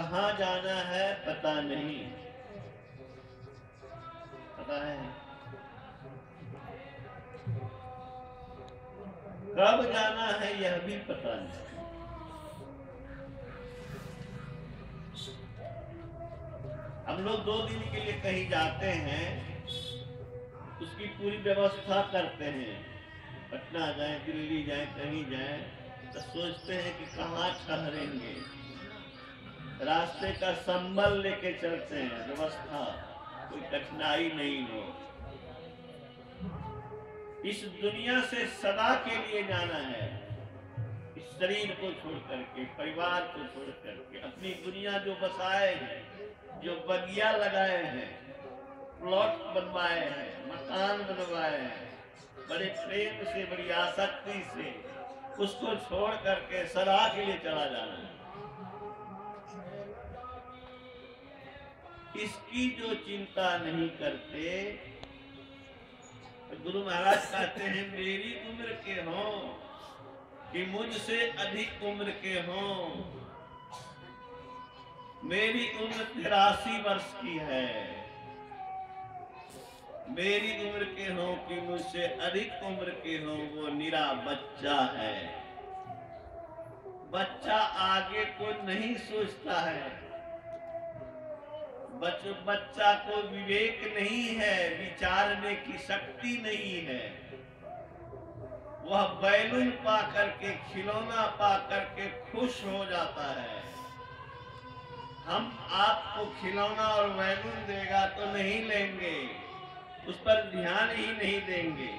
कहाँ जाना है पता नहीं, पता है कब जाना है यह भी पता नहीं। हम लोग 2 दिन के लिए कहीं जाते हैं, उसकी पूरी व्यवस्था करते हैं, पटना जाए, दिल्ली जाए, कहीं जाए, तो सोचते हैं कि कहाँ ठहरेंगे, रास्ते का संबल लेके चलते हैं, व्यवस्था, कोई कठिनाई नहीं हो। इस दुनिया से सदा के लिए जाना है, इस शरीर को छोड़ करके, परिवार को छोड़ करके, अपनी दुनिया जो बसाए हैं, जो बगिया लगाए हैं, प्लॉट बनवाए हैं, मकान बनवाए हैं, बड़े प्रेम से, बड़ी आसक्ति से उसको छोड़ करके सदा के लिए चला जाना है। इसकी जो चिंता नहीं करते, तो गुरु महाराज कहते हैं मेरी उम्र के हों कि मुझसे अधिक उम्र के हों, मेरी उम्र 83 वर्ष की है, मेरी उम्र के हों कि मुझसे अधिक उम्र के हों, वो निरा बच्चा है। बच्चा आगे को नहीं सोचता है, बच्चा को विवेक नहीं है, विचारने की शक्ति नहीं है। वह बैलून पा करके, खिलौना पा करके खुश हो जाता है। हम आपको खिलौना और बैलून देगा तो नहीं लेंगे, उस पर ध्यान ही नहीं देंगे।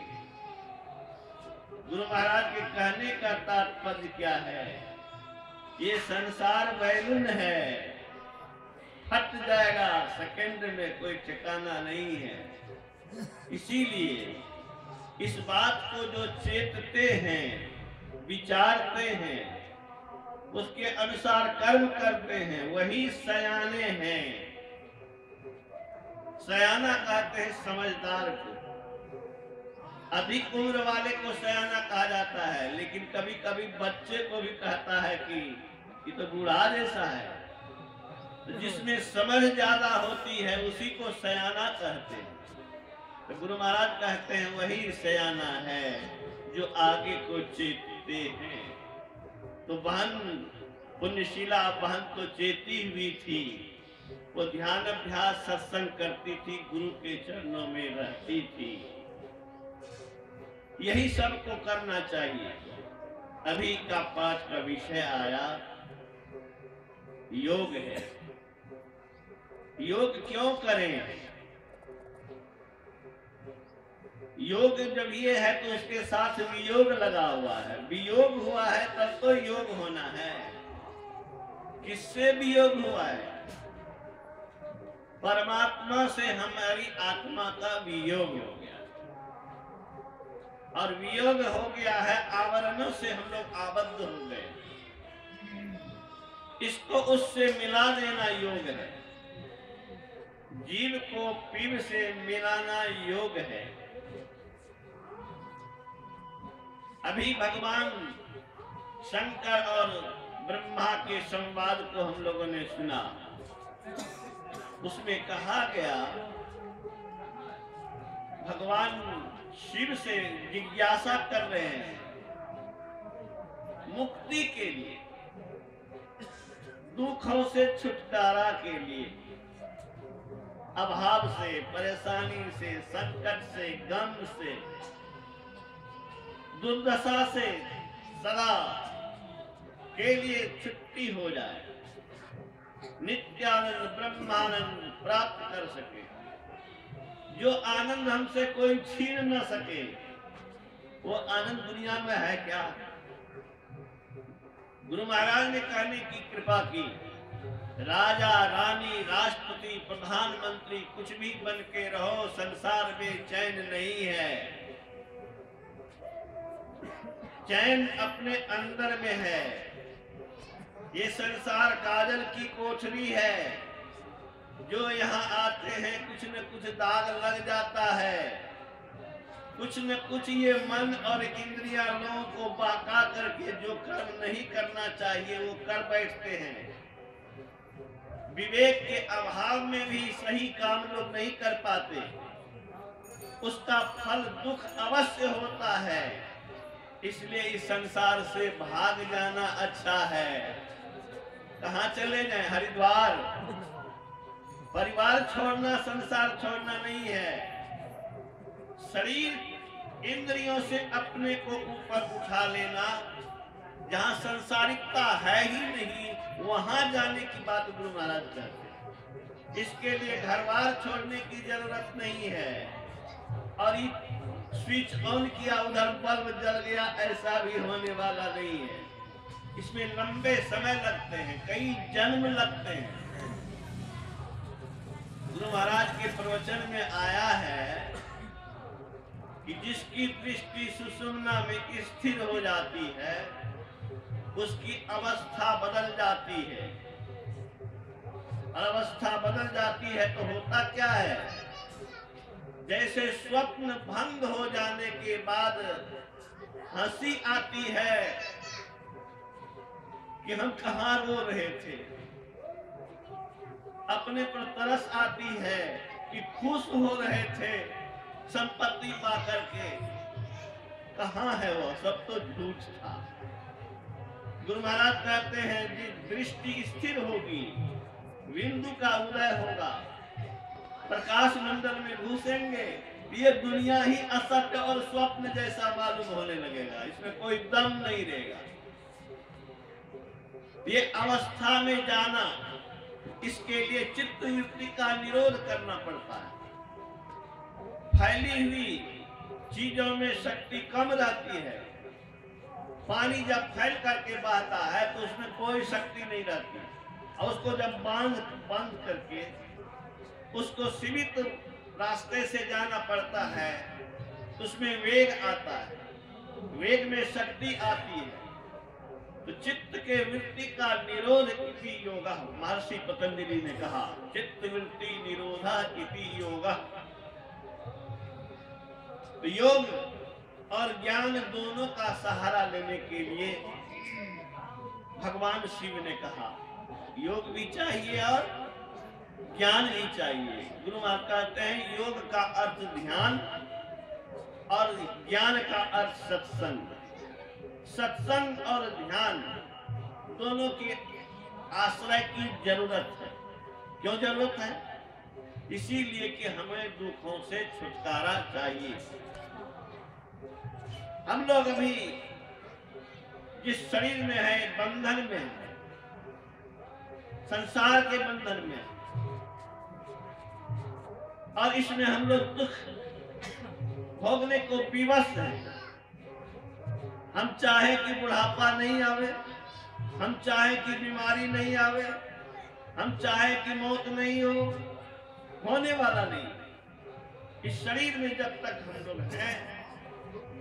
गुरु महाराज के कहने का तात्पर्य क्या है? ये संसार बैलून है, फट जाएगा सेकंड में, कोई ठिकाना नहीं है। इसीलिए इस बात को जो चेतते हैं, विचारते हैं, उसके अनुसार कर्म करते हैं, वही सयाने हैं। सयाना कहते हैं समझदार को। अधिक उम्र वाले को सयाना कहा जाता है, लेकिन कभी कभी बच्चे को भी कहता है कि ये तो बूढ़ा जैसा है। तो जिसमें समझ ज्यादा होती है उसी को सयाना कहते हैं। तो गुरु महाराज कहते हैं वही सयाना है जो आगे को चेतते हैं। तो बहन पुण्यशीला बहन तो चेती हुई थी, वो ध्यान अभ्यास सत्संग करती थी, गुरु के चरणों में रहती थी। यही सबको करना चाहिए। अभी का पाठ का विषय आया योग है। योग क्यों करें? योग जब ये है तो उसके साथ वियोग लगा हुआ है। वियोग हुआ है तब तो योग होना है। किससे वियोग हुआ है? परमात्मा से हमारी आत्मा का वियोग हो गया, और वियोग हो गया है, आवरणों से हम लोग आबद्ध हो गए। इसको उससे मिला देना योग है। जीव को पीव से मिलाना योग है। अभी भगवान शंकर और ब्रह्मा के संवाद को हम लोगों ने सुना। उसमें कहा गया भगवान शिव से जिज्ञासा कर रहे हैं मुक्ति के लिए, दुखों से छुटकारा के लिए, अभाव से, परेशानी से, संकट से, गम से, दुर्दशा से सदा के लिए छुट्टी हो जाए, नित्यानंद ब्रह्मानंद प्राप्त कर सके। जो आनंद हमसे कोई छीन न सके, वो आनंद दुनिया में है क्या? गुरु महाराज ने कहने की कृपा की, राजा रानी राष्ट्रपति प्रधानमंत्री कुछ भी बन के रहो, संसार में चैन नहीं है। चैन अपने अंदर में है। ये संसार काजल की कोठरी है, जो यहाँ आते हैं कुछ न कुछ दाग लग जाता है, कुछ न कुछ ये मन और इंद्रियां लोगों को बाका करके जो कर्म नहीं करना चाहिए वो कर बैठते हैं। विवेक के अभाव में भी सही काम लोग नहीं कर पाते, उसका फल दुख अवश्य होता है। इसलिए इस संसार से भाग जाना अच्छा है। कहाँ चले जाएं? हरिद्वार। परिवार छोड़ना, संसार छोड़ना नहीं है। शरीर इंद्रियों से अपने को ऊपर उठा लेना, जहां संसारिकता है ही नहीं, वहां जाने की बात गुरु महाराज कहते हैं। इसके लिए घर बार छोड़ने की जरूरत नहीं है। और स्विच ऑन किया, उधर बल्ब जल गया, ऐसा भी होने वाला नहीं है। इसमें लंबे समय लगते हैं, कई जन्म लगते हैं। गुरु महाराज के प्रवचन में आया है कि जिसकी दृष्टि सुषुम्ना में स्थिर हो जाती है, उसकी अवस्था बदल जाती है। अवस्था बदल जाती है तो होता क्या है? जैसे स्वप्न भंग हो जाने के बाद हंसी आती है कि हम कहाँ रो रहे थे, अपने पर तरस आती है कि खुश हो रहे थे संपत्ति पाकर के, कहाँ है वो सब? तो झूठ था। गुरु महाराज कहते हैं जिस दृष्टि स्थिर होगी, बिंदु का उदय होगा, प्रकाश मंडल में घुसेंगे, ये दुनिया ही असत्य और स्वप्न जैसा मालूम होने लगेगा। इसमें कोई दम नहीं रहेगा। ये अवस्था में जाना, इसके लिए चित्त वृत्ति का निरोध करना पड़ता है। फैली हुई चीजों में शक्ति कम रहती है। पानी जब फैल करके बहता है तो उसमें कोई शक्ति नहीं रहती, और उसको जब बांध करके उसको सीमित रास्ते से जाना पड़ता है, उसमें वेग आता है, वेग में शक्ति आती है। तो चित्त के वृत्ति का निरोध इति योगा, महर्षि पतंजलि ने कहा, चित्त वृत्ति निरोधा इति योगा। तो योग और ज्ञान दोनों का सहारा लेने के लिए भगवान शिव ने कहा योग भी चाहिए और ज्ञान भी चाहिए। गुरु महाराज कहते हैं योग का अर्थ ध्यान और ज्ञान का अर्थ सत्संग। सत्संग और ध्यान दोनों के आश्रय की जरूरत है। क्यों जरूरत है? इसीलिए कि हमें दुखों से छुटकारा चाहिए। हम लोग अभी जिस शरीर में है, बंधन में है, संसार के बंधन में, और इसमें हम लोग दुख भोगने को विवश हैं। हम चाहे कि बुढ़ापा नहीं आवे, हम चाहे कि बीमारी नहीं आवे, हम चाहे कि मौत नहीं हो, होने वाला नहीं। इस शरीर में जब तक हम लोग हैं,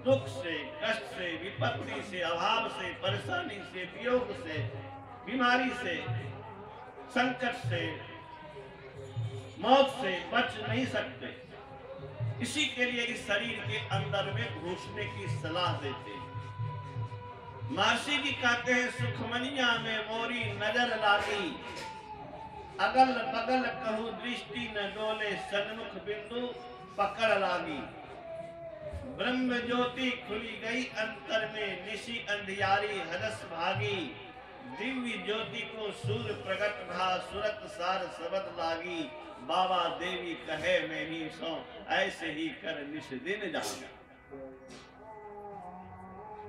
दुख से, कष्ट से, विपत्ति से, अभाव से, परेशानी से, वियोग से, बीमारी से, संकट से, मौत से बच नहीं सकते। इसी के लिए इस शरीर के अंदर में घुसने की सलाह देते हैं। महर्षि जी कहते हैं सुखमनिया में मोरी नजर लागी, अगल बगल कहूँ दृष्टि न डोले, सन्मुख बिंदु पकड़ लागी। ब्रह्म ज्योति खुली गई अंतर में, निशी अंधियारी हदस भागी। दिव्य ज्योति को सूर्य प्रगट भा, सुरत सार सबद लागी। बाबा देवी कहे मैं ही सो, ऐसे ही कर निश दिन जाऊंगा।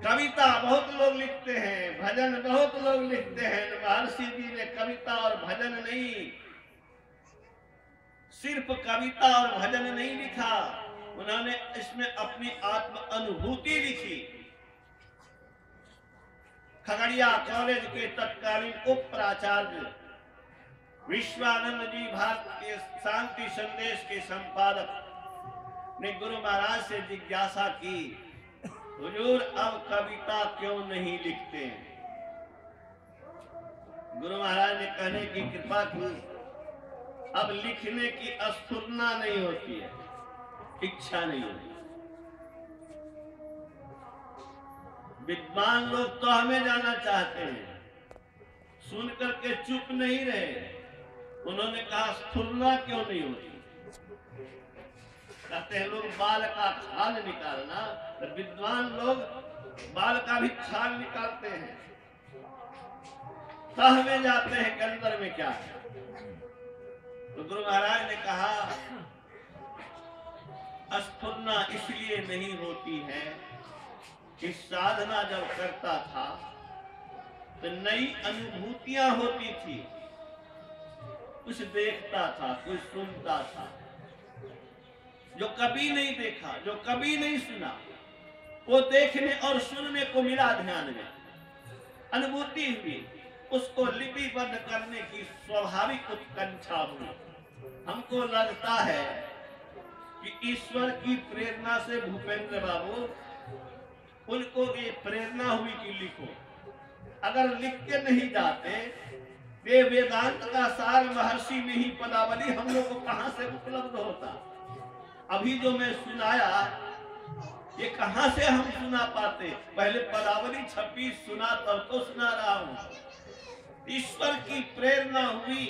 कविता बहुत लोग लिखते हैं, भजन बहुत लोग लिखते हैं। महर्षि जी ने कविता और भजन नहीं, सिर्फ कविता और भजन नहीं लिखा, उन्होंने इसमें अपनी आत्म अनुभूति लिखी। खगड़िया कॉलेज के तत्कालीन उप प्राचार्य विश्वानंद जी भारतीय शांति संदेश के संपादक ने गुरु महाराज से जिज्ञासा की, हुजूर अब कविता क्यों नहीं लिखते? गुरु महाराज ने कहने की कृपा की, अब लिखने की स्फुरना नहीं होती है, इच्छा नहीं होती। विद्वान लोग तो हमें जाना चाहते हैं, सुन करके चुप नहीं रहे, उन्होंने कहा स्फुरना क्यों नहीं होती? कहते हैं लोग बाल का खाल निकालना, तो विद्वान लोग बाल का भी खाल निकालते हैं, तह में जाते हैं कि अंदर में क्या है। तो गुरु महाराज ने कहा स्फुरना इसलिए नहीं होती है कि साधना जब करता था तो नई अनुभूतियां होती थी, कुछ देखता था, कुछ सुनता था, जो कभी नहीं देखा, जो कभी नहीं सुना, वो देखने और सुनने को मिला, ध्यान में अनुभूति हुई, उसको लिपिबद्ध करने की स्वाभाविक उत्कंठा हुई। हमको लगता है कि ईश्वर की प्रेरणा से भूपेंद्र बाबू उनको ये प्रेरणा हुई कि लिखो। अगर लिख के नहीं जाते वे वेदांत का सार महर्षि में ही पदावली हम लोग को कहां से उपलब्ध होता? अभी जो मैं सुनाया ये कहां से हम सुना पाते? पहले पदावली 26 सुना तब तो सुना रहा हूं। ईश्वर की प्रेरणा हुई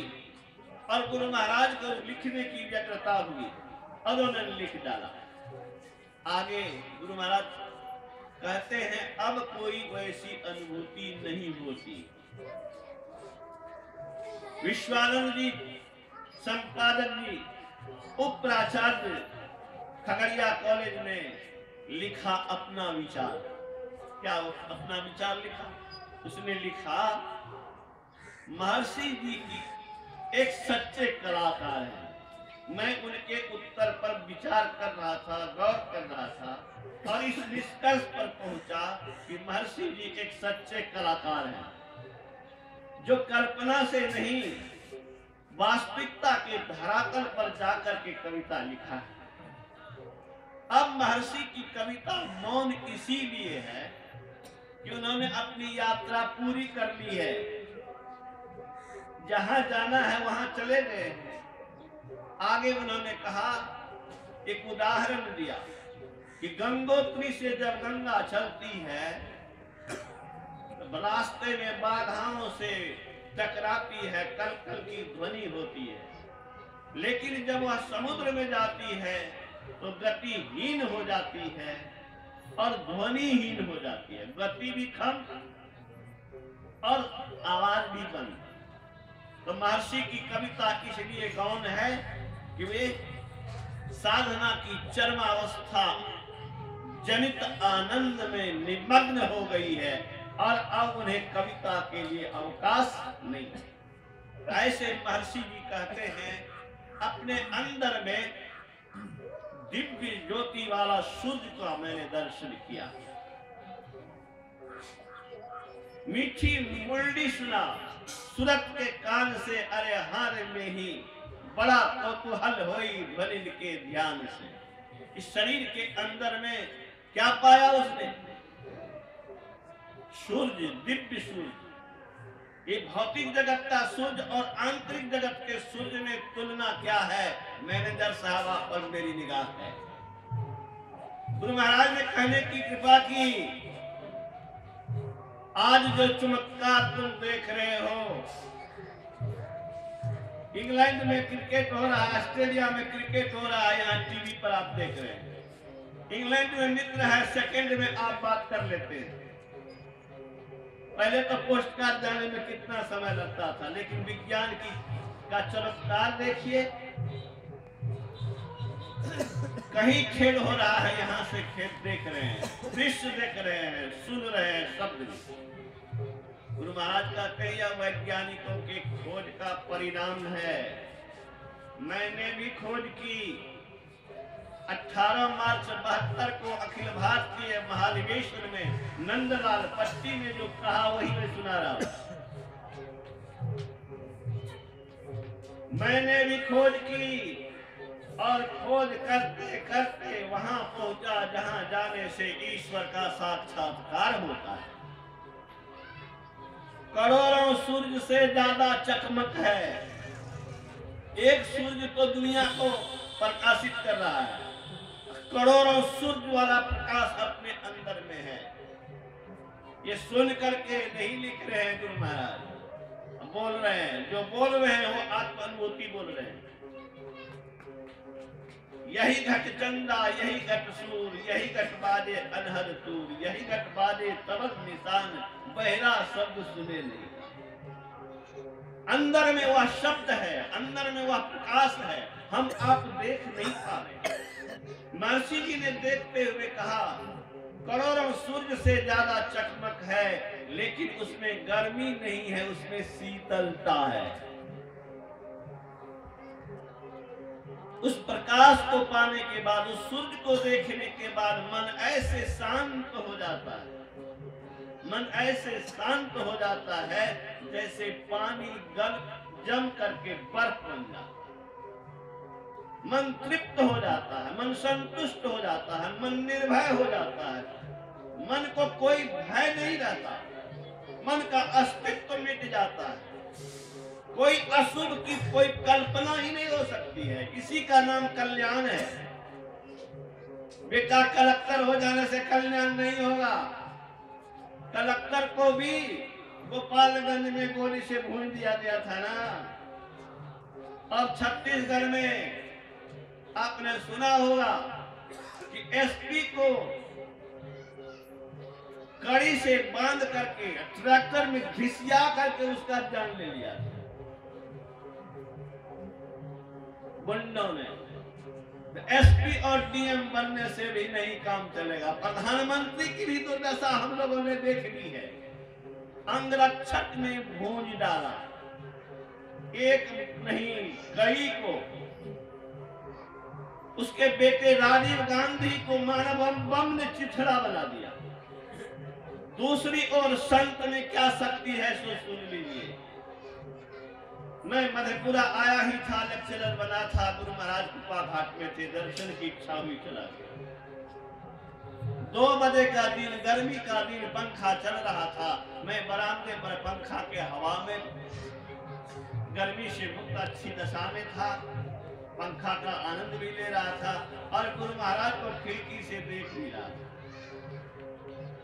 और गुरु महाराज को लिखने की व्यग्रता हुई और उन्होंने लिख डाला। आगे गुरु महाराज कहते हैं अब कोई वैसी अनुभूति नहीं होती। विश्वानंद जी संपादक जी उप प्राचार्य खगड़िया कॉलेज में लिखा अपना विचार। क्या अपना विचार लिखा? उसने लिखा महर्षि जी की एक सच्चे कलाकार है। मैं उनके उत्तर पर विचार कर रहा था, गौर कर रहा था और इस निष्कर्ष पर पहुंचा कि महर्षि जी एक सच्चे कलाकार हैं, जो कल्पना से नहीं वास्तविकता के धरातल पर जाकर के कविता लिखा है। अब महर्षि की कविता मौन इसीलिए है कि उन्होंने अपनी यात्रा पूरी कर ली है, जहां जाना है वहां चले गए हैं। आगे उन्होंने कहा, एक उदाहरण दिया कि गंगोत्री से जब गंगा चलती है तो रास्ते में बाधाओं से टकराती है, कल कल की ध्वनि होती है, लेकिन जब वह समुद्र में जाती है तो गतिहीन हो जाती है और ध्वनिहीन हो जाती है, गति भी कम और आवाज भी बंद। तो महर्षि की कविता इसलिए गौण है कि वे साधना की चरमावस्था जनित आनंद में निमग्न हो गई है और अब उन्हें कविता के लिए अवकाश नहीं है। ऐसे महर्षि जी कहते हैं अपने अंदर में दिव्य ज्योति वाला सूर्य का मैंने दर्शन किया, मीठी मुरली सुना, सूरत के कान से अरे हार में ही बड़ा कौतूहल होई बलिन के ध्यान से। इस शरीर के अंदर में क्या पाया उसने? सूर्य, दिव्य सूर्य। ये भौतिक जगत का सूर्य और आंतरिक जगत के सूर्य में तुलना क्या है? मैनेजर साहबा पर मेरी निगाह है। गुरु महाराज ने कहने की कृपा की, आज जो चमत्कार तुम देख रहे हो, इंग्लैंड में क्रिकेट हो रहा है, ऑस्ट्रेलिया में क्रिकेट हो रहा है, यहाँ टीवी पर आप देख रहे हैं। इंग्लैंड में मित्र है, सेकंड में आप बात कर लेते हैं। पहले तो पोस्ट कार्ड जाने में कितना समय लगता था, लेकिन विज्ञान का चमत्कार देखिए। कहीं खेल हो रहा है, यहाँ से खेल देख रहे हैं, दृश्य देख रहे हैं, सुन रहे हैं, शब्द। गुरु महाराज का कहिया वैज्ञानिकों के खोज का परिणाम है। मैंने भी खोज की। 18 मार्च 72 को अखिल भारतीय महाधिवेशन में नंदलाल पट्टी ने जो कहा वही मैं सुना रहा हूं। मैंने भी खोज की और खोज करते करते वहां पहुंचा जहां जाने से ईश्वर का साक्षात्कार होता है। करोड़ों सूर्य से ज्यादा चकमक है। एक सूर्य तो दुनिया को प्रकाशित कर रहा है, करोड़ों सूर्य वाला प्रकाश अपने अंदर में है। ये सुन करके नहीं लिख रहे हैं गुरु महाराज, बोल रहे हैं, जो बोल रहे हैं वो आत्मानुभूति बोल रहे हैं। यही घट चंदा, यही घट सूर, यही घट बाजे अनहद तूर, यही घट बाजे तबक निशान, बहरा शब्द सुने नहीं। अंदर में वह शब्द है, अंदर में वह प्रकाश है, हम आप देख नहीं पा रहे। महर्षि जी ने देखते हुए कहा, करोड़ों सूर्य से ज्यादा चकमक है, लेकिन उसमें गर्मी नहीं है, उसमें शीतलता है। उस प्रकाश को पाने के बाद, उस सूर्य को देखने के बाद मन ऐसे शांत हो जाता है, मन ऐसे शांत हो जाता है जैसे पानी जम करके बर्फ बन जाता है। मन तृप्त हो जाता है, मन संतुष्ट हो जाता है, मन निर्भय हो जाता है, मन को कोई भय नहीं रहता, मन का अस्तित्व मिट जाता है। कोई अशुभ की कोई कल्पना ही नहीं हो सकती है। इसी का नाम कल्याण है। बेटा कलेक्टर हो जाने से कल्याण नहीं होगा। कलेक्टर को भी गोपालगंज में गोली से भून दिया गया था ना। अब छत्तीसगढ़ में आपने सुना होगा कि एसपी को कड़ी से बांध करके ट्रैक्टर में घिसिया करके उसका जान ले लिया गुंडों ने। एसपी और डीएम बनने से भी नहीं काम चलेगा। प्रधानमंत्री की भी तो दशा हम लोगों ने देख ली है। अंगरक्षक ने भूंज डाला, एक नहीं कई को। उसके बेटे राजीव गांधी को मानव बम ने चिथड़ा बना दिया। दूसरी ओर संत में क्या शक्ति है सो सुन लीजिए। मैं मधेपुरा आया ही था, लेक्चरर बना था, गुरु महाराज कृपा घाट में थे, दर्शन की इच्छा हुई चला गया। 2 बजे का दिन, गर्मी का दिन, पंखा चल रहा था। मैं बरामदे पर पंखा के हवा में गर्मी से मुक्त अच्छी दशा में था, पंखा का आनंद भी ले रहा था और गुरु महाराज को खिड़की से देख भी रहा था।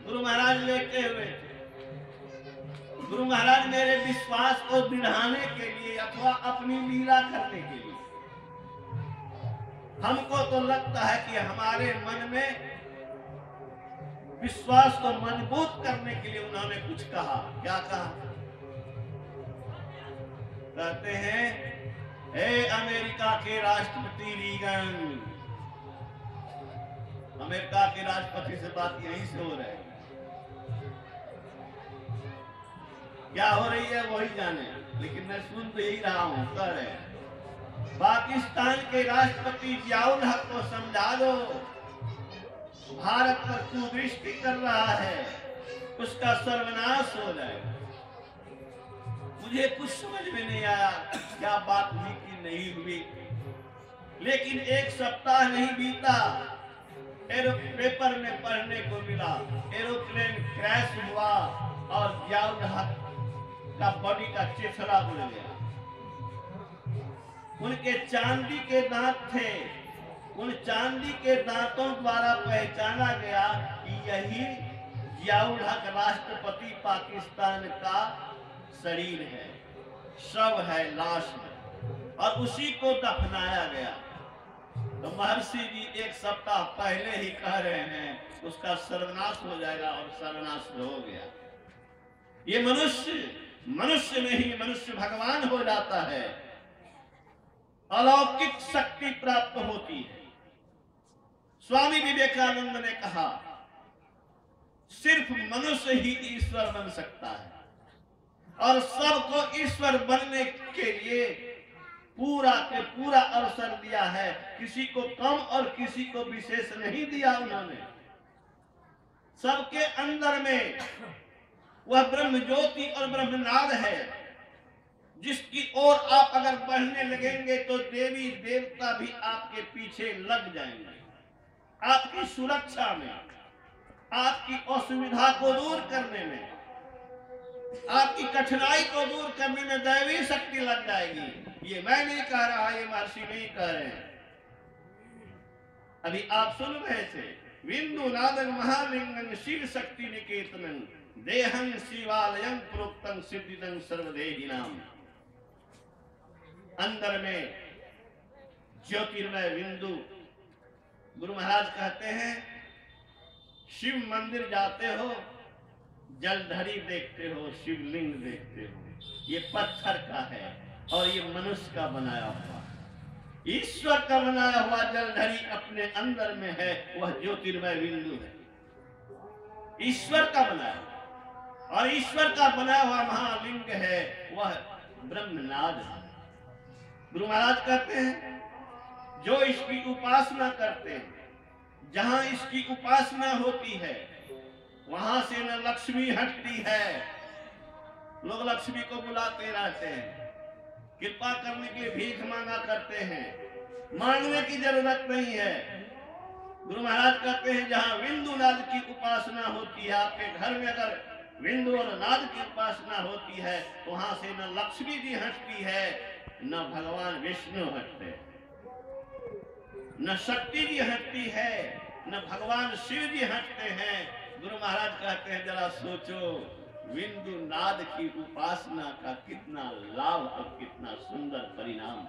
गुरु महाराज लेटे हुए थे। गुरु महाराज मेरे विश्वास को दृढ़ाने के लिए अथवा अपनी लीला करने के लिए, हमको तो लगता है कि हमारे मन में विश्वास को मजबूत करने के लिए उन्होंने कुछ कहा। क्या कहा? कहते हैं, हे अमेरिका के राष्ट्रपति रीगन। अमेरिका के राष्ट्रपति से बात यहीं से हो रही है। क्या हो रही है वही जाने, लेकिन मैं सुन तो यही रहा हूं। कह रहे हैं पाकिस्तान के राष्ट्रपति जियाउल हक को समझा दो, भारत पर कुदृष्टि कर रहा है, उसका सर्वनाश हो जाएगा। मुझे कुछ समझ में नहीं आया क्या बात हुई कि नहीं हुई, लेकिन 1 सप्ताह नहीं बीता, पेपर में पढ़ने को मिला एरोप्लेन क्रैश हुआ और जियाउल हक का बॉडी का चिथड़ा उड़ गया। उनके चांदी के दांत थे, उन चांदी के दांतों द्वारा पहचाना गया कि यही जियाउल हक राष्ट्रपति पाकिस्तान का शरीर है, शव है, लाश है, और उसी को दफनाया गया। तो महर्षि जी 1 सप्ताह पहले ही कह रहे हैं उसका सर्वनाश हो जाएगा, और सर्वनाश हो गया। ये मनुष्य में ही मनुष्य भगवान हो जाता है, अलौकिक शक्ति प्राप्त होती है। स्वामी विवेकानंद ने कहा, सिर्फ मनुष्य ही ईश्वर बन सकता है, और सबको ईश्वर बनने के लिए पूरा के पूरा अवसर दिया है। किसी को कम और किसी को विशेष नहीं दिया उन्होंने। सबके अंदर में वह ब्रह्म ज्योति और ब्रह्मनाद है, जिसकी ओर आप अगर बढ़ने लगेंगे तो देवी देवता भी आपके पीछे लग जाएंगे। आपकी सुरक्षा में, आपकी असुविधा को दूर करने में, आपकी कठिनाई को दूर करने में दैवी शक्ति लग जाएगी। ये मैं नहीं कह रहा, ये महर्षि नहीं कह रहे हैं। अभी आप सुन रहे थे, विंदु नादन महालिंगन शिव शक्ति निकेतन देहं शिवालयं प्रोक्तं सिद्धिदं सर्वदेहिनाम। अंदर में ज्योतिर्मय बिंदु। गुरु महाराज कहते हैं शिव मंदिर जाते हो, जलधरी देखते हो, शिवलिंग देखते हो, ये पत्थर का है और ये मनुष्य का बनाया हुआ, ईश्वर का बनाया हुआ जलधरी अपने अंदर में है, वह ज्योतिर्मय बिंदु है, ईश्वर का बनाया। और ईश्वर का बनाया हुआ महालिंग है, वह ब्रह्मनाद है। गुरु महाराज कहते हैं जो इसकी उपासना करते हैं, जहां इसकी उपासना होती है वहां से न लक्ष्मी हटती है। लोग लक्ष्मी को बुलाते रहते हैं, कृपा करने के लिए भीख मांगा करते हैं, मांगने की जरूरत नहीं है। गुरु महाराज कहते हैं जहां बिंदु नाद की उपासना होती है, आपके घर में अगर बिंदु और नाद की उपासना होती है, वहां से न लक्ष्मी जी हटती है, न भगवान विष्णु हटते, न शक्ति जी हटती है, न भगवान शिव जी हटते हैं। गुरु महाराज कहते हैं जरा सोचो, बिंदु नाद की उपासना का कितना लाभ और कितना सुंदर परिणाम।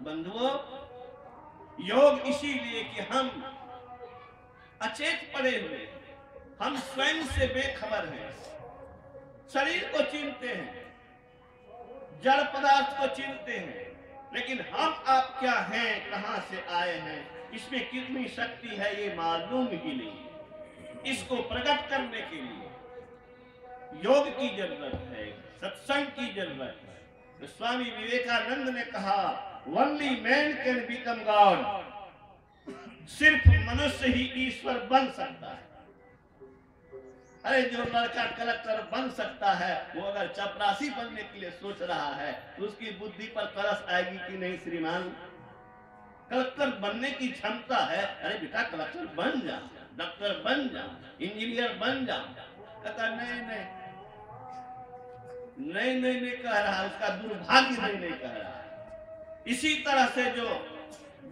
बंधुओं, योग इसीलिए कि हम अचेत पड़े हुए, हम स्वयं से बेखबर हैं, शरीर को चिंते हैं, जड़ पदार्थ को चिंते हैं, लेकिन हम आप क्या हैं, कहां से आए हैं, इसमें कितनी शक्ति है ये मालूम ही नहीं। इसको प्रकट करने के लिए योग की जरूरत है, सत्संग की जरूरत है। तो स्वामी विवेकानंद ने कहा only man can become God, सिर्फ मनुष्य ही ईश्वर बन सकता है। अरे जो लड़का कलेक्टर बन सकता है, वो अगर चपरासी बनने के लिए सोच रहा है तो उसकी बुद्धि पर तरस आएगी कि नहीं श्रीमान? कलेक्टर बनने की क्षमता है, अरे बेटा कलेक्टर बन जा, डॉक्टर बन जा, इंजीनियर बन जा। कहता नहीं नहीं नहीं नहीं नहीं कह रहा, उसका दुर्भाग्य नहीं कह रहा है। इसी तरह से जो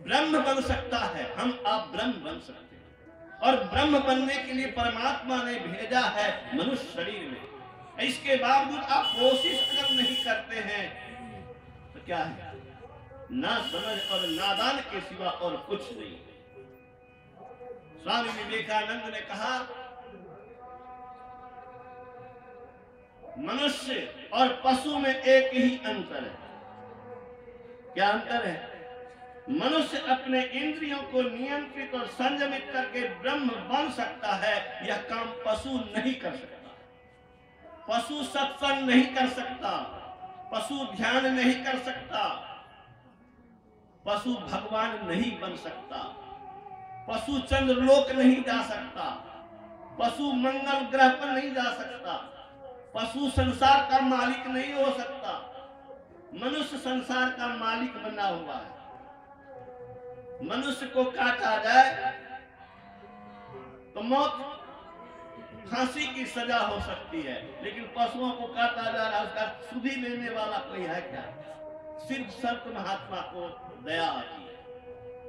ब्रह्म बन सकता है, हम आप ब्रह्म बन सकते हैं, और ब्रह्म बनने के लिए परमात्मा ने भेजा है मनुष्य शरीर में। इसके बावजूद आप कोशिश अगर नहीं करते हैं तो क्या है, ना समझ और नादान के सिवा और कुछ नहीं। स्वामी विवेकानंद ने कहा मनुष्य और पशु में एक ही अंतर है। क्या अंतर है? मनुष्य अपने इंद्रियों को नियंत्रित और संयमित करके ब्रह्म बन सकता है, यह काम पशु नहीं कर सकता। पशु सत्संग नहीं कर सकता, पशु ध्यान नहीं कर सकता, पशु भगवान नहीं बन सकता, पशु चंद्रलोक नहीं जा सकता, पशु मंगल ग्रह पर नहीं जा सकता, पशु संसार का मालिक नहीं हो सकता। मनुष्य संसार का मालिक बना हुआ है। मनुष्य को काटा जाए तो मौत, फांसी की सजा हो सकती है, लेकिन पशुओं को काटा जा रहा है, उसका सुधि लेने वाला कोई है क्या? सिर्फ संत महात्मा को दया आती है।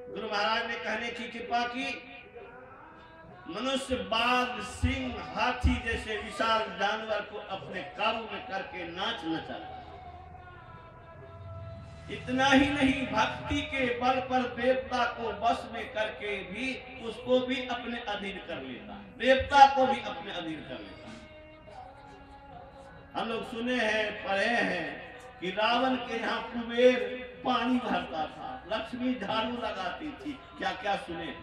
गुरु महाराज ने कहने की कृपा की, मनुष्य बाघ, सिंह, हाथी जैसे विशाल जानवर को अपने काबू में करके नाच नचाता। इतना ही नहीं, भक्ति के बल पर देवता को बस में करके भी उसको भी अपने अधीन कर लेता है, देवता को भी अपने अधीन कर लेता है। हम लोग सुने हैं, पढ़े हैं कि रावण के यहाँ कुबेर पानी भरता था, लक्ष्मी झाड़ू लगाती थी, क्या क्या सुने।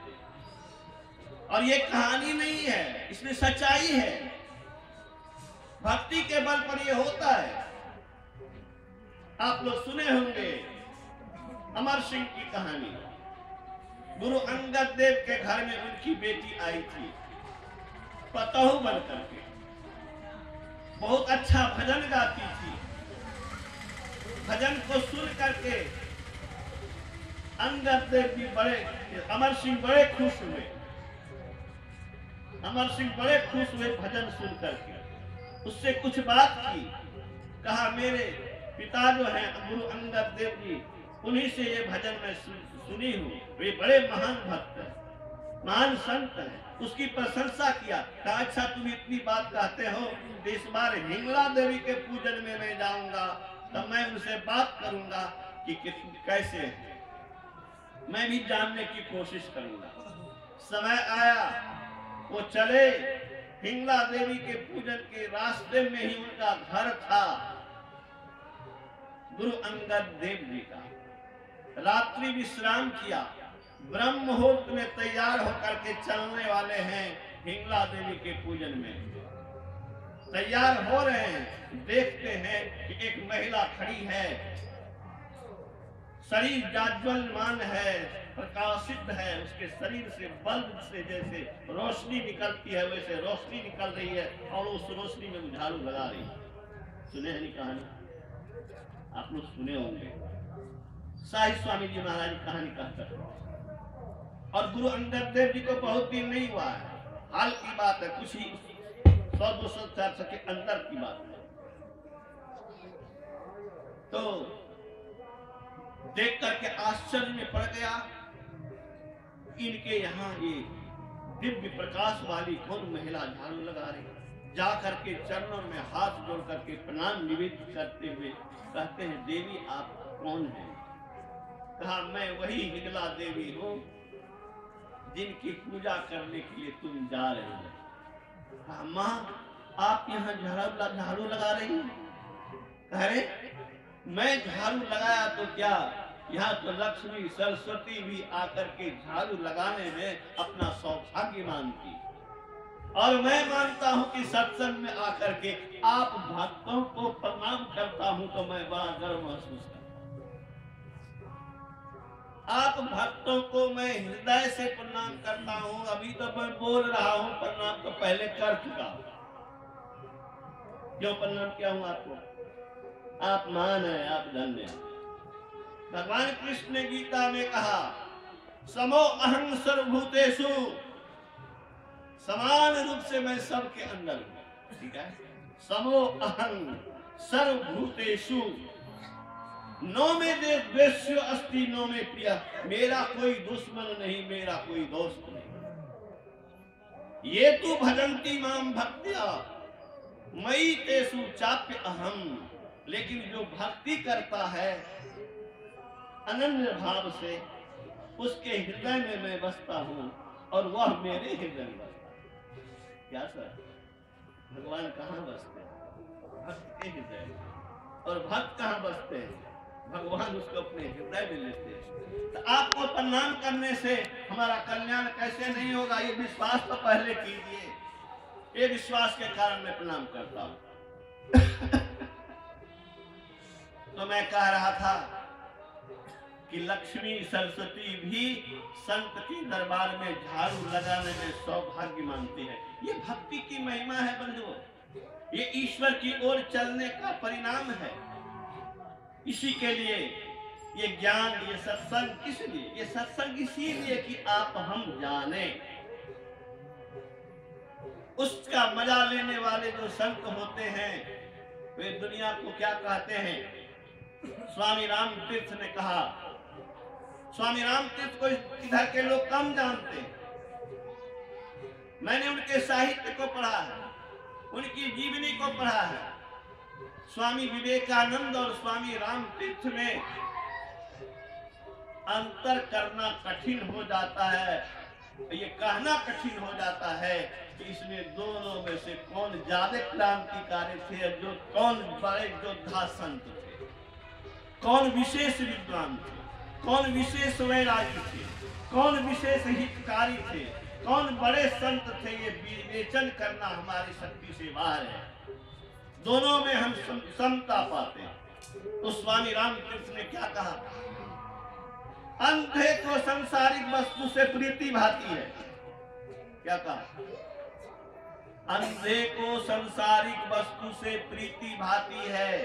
और ये कहानी नहीं है, इसमें सच्चाई है। भक्ति के बल पर ये होता है। आप लोग सुने होंगे अमर सिंह की कहानी। गुरु अंगद देव के घर में उनकी बेटी आई थी पतहू बनकर के, बहुत अच्छा भजन गाती थी। भजन को सुन करके अंगद देव भी बड़े, अमर सिंह बड़े खुश हुए। अमर सिंह बड़े खुश हुए भजन सुन करके। उससे कुछ बात की, कहा मेरे पिता जो हैं गुरु अंगद देव जी, उन्हीं से ये भजन मैं सुनी हूँ, वे बड़े महान भक्त हैं। महान संत है, उसकी प्रशंसा किया। कहा अच्छा तुम इतनी बात कहते हो तो इस बार हिंगला देवी के पूजन में मैं जाऊंगा, तब मैं उनसे बात करूंगा कि कैसे है, मैं भी जानने की कोशिश करूंगा। समय आया, वो चले। हिंगला देवी के पूजन के रास्ते में ही उनका घर था, गुरु अंगद देव जी का। रात्रि विश्राम किया, ब्रह्म मुहूर्त में तैयार होकर के चलने वाले हैं हिंगला देवी के पूजन में। तैयार हो रहे हैं, देखते हैं कि एक महिला खड़ी है, शरीर जाज्वल्यमान है, प्रकाशित है, उसके शरीर से बल्ब से जैसे रोशनी निकलती है वैसे रोशनी निकल रही है और उस रोशनी में झाड़ू लगा रही है। सुने हैं कहानी, आप लोग सुने होंगे, साहिब स्वामी जी महाराज की कहानी कहकर। और गुरु अंगद देव जी को बहुत दिन नहीं हुआ है, हाल की बात है, कुछ ही 100-200 400 के अंदर की बात है। तो देख करके आश्चर्य में पड़ गया, इनके यहाँ ये दिव्य प्रकाश वाली कौन महिला झाड़ू लगा रही। जा करके चरणों में हाथ जोड़ करके प्रणाम निवेदित करते हुए कहते हैं, देवी आप कौन हैं? कहा मैं वही हिंगला देवी हूँ जिनकी पूजा करने के लिए तुम जा रहे हो। कहा माँ आप यहाँ झाड़ू लगा रही हो? कह रहे मैं झाड़ू लगाया तो क्या, यहाँ तो लक्ष्मी सरस्वती भी आकर के झाड़ू लगाने में अपना सौभाग्य मानती, और मैं मानता हूँ कि सत्संग में आकर के आप भक्तों को प्रणाम करता हूँ तो मैं बड़ा गर्व महसूस करता हूँ। आप भक्तों को मैं हृदय से प्रणाम करता हूँ। अभी तो मैं बोल रहा हूँ, प्रणाम तो पहले कर चुका हूँ। क्यों प्रणाम किया हूँ आपको? आप महान है, आप धन्य हैं। भगवान कृष्ण ने गीता में कहा, समो अहं सर्वभूतेषु, समान रूप से मैं सबके अंदर हूं। ठीक है, समो अहं सर्वभूतेषु नो में द्वेष्यो अस्ति नो में प्रिय, मेरा कोई दुश्मन नहीं, मेरा कोई दोस्त नहीं। ये तू भजन्ति माम भक्त्या मयि तेषु चाप्य अहम, लेकिन जो भक्ति करता है अनन्य भाव से, उसके हृदय में मैं बसता हूँ और वह मेरे हृदय में बसता है। क्या सर, भगवान कहाँ बसते हैं? भक्त के हृदय में। और भक्त कहाँ बसते हैं? भगवान उसको अपने हृदय में लेते हैं। तो आपको प्रणाम करने से हमारा कल्याण कैसे नहीं होगा, ये विश्वास तो पहले कीजिए। ये विश्वास के कारण मैं प्रणाम करता हूँ। तो मैं कह रहा था कि लक्ष्मी सरस्वती भी संत के दरबार में झाड़ू लगाने में सौभाग्य मानती है। ये भक्ति की महिमा है बंधुओं, ये ईश्वर की ओर चलने का परिणाम है। इसी के लिए ये ज्ञान, ये सत्संग किस लिए? ये सत्संग इसीलिए कि आप हम जाने। उसका मजा लेने वाले जो संत होते हैं वे दुनिया को क्या कहते हैं? स्वामी राम तीर्थ ने कहा, स्वामी राम तीर्थ को इधर के लोग कम जानते हैं। मैंने उनके साहित्य को पढ़ा है, उनकी जीवनी को पढ़ा है। स्वामी विवेकानंद और स्वामी राम तीर्थ में अंतर करना कठिन हो जाता है, ये कहना कठिन हो जाता है कि इसमें दोनों में से कौन ज्यादा क्रांतिकारी थे, जो कौन बड़े योद्धा संत थे, कौन विशेष विद्वान थे, कौन विशेष वैरागी थे, कौन विशेष हितकारी थे, कौन बड़े संत थे, ये विवेचन करना हमारी शक्ति से बाहर है। दोनों में हम समता पाते हैं। तो स्वामी रामकृष्ण ने क्या कहा? अंधे को संसारिक वस्तु से प्रीति भाती है। क्या कहा? अंधे को संसारिक वस्तु से प्रीति भाती है।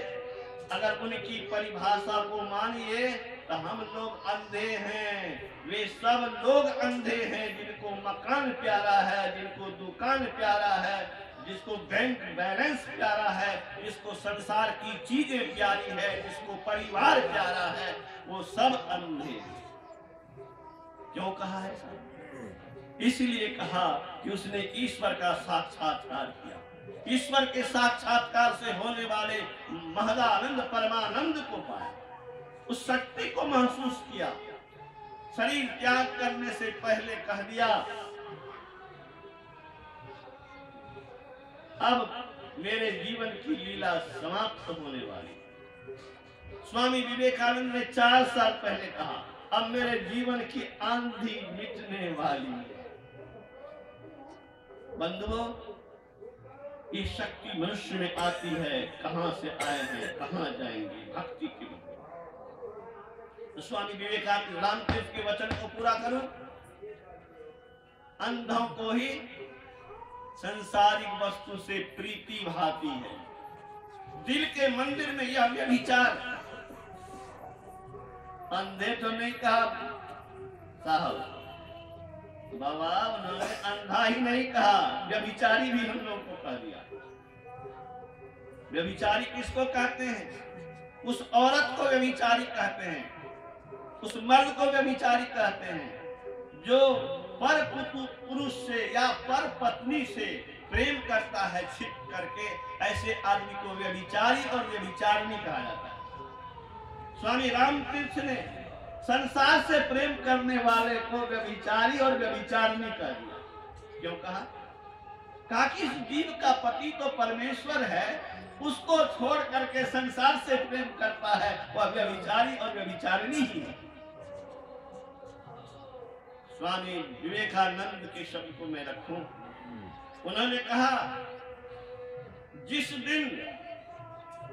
अगर उनकी परिभाषा को मानिए तो हम लोग अंधे हैं। वे सब लोग अंधे हैं जिनको मकान प्यारा है, जिनको दुकान प्यारा है, जिसको बैंक बैलेंस प्यारा है, जिसको संसार की चीजें प्यारी है, जिसको परिवार प्यारा है, वो सब अंधे हैं। क्यों कहा है? इसलिए कहा कि उसने ईश्वर का साक्षात्कार किया। ईश्वर के साक्षात्कार से होने वाले महदानंद परमानंद को पाया, उस शक्ति को महसूस किया। शरीर त्याग करने से पहले कह दिया अब मेरे जीवन की लीला समाप्त होने वाली। स्वामी विवेकानंद ने 4 साल पहले कहा अब मेरे जीवन की आंधी मिटने वाली है। बंधुओं, ये शक्ति मनुष्य में आती है, कहां से आए हैं कहां जाएंगे, भक्ति के लिए। तो स्वामी विवेकानंद रामकृष्ण के वचन को पूरा करो, अंधों को ही संसारिक वस्तु से प्रीति भाती है, दिल के मंदिर में यह व्यभिचार। अंधे तो नहीं कहा साहब बाबा, उन्होंने अंधा ही नहीं कहा, व्यभिचारी भी हम लोग को कह दिया। व्यभिचारी किसको कहते हैं? उस औरत को व्यभिचारी कहते हैं, उस मर्द को व्यभिचारी कहते हैं जो पर पुरुष से या पर पत्नी से प्रेम करता है छिप करके, ऐसे आदमी को व्यभिचारी और व्यभिचारिणी कहा जाता है। स्वामी रामकृष्ण ने संसार से प्रेम करने वाले को व्यभिचारी और व्यभिचारिणी कह दिया। क्यों कहा? कि इस जीव का पति तो परमेश्वर है, उसको छोड़ करके संसार से प्रेम करता है, वह व्यभिचारी और व्यभिचारिणी ही है। स्वामी विवेकानंद के शब्द को मैं रखूं, उन्होंने कहा जिस दिन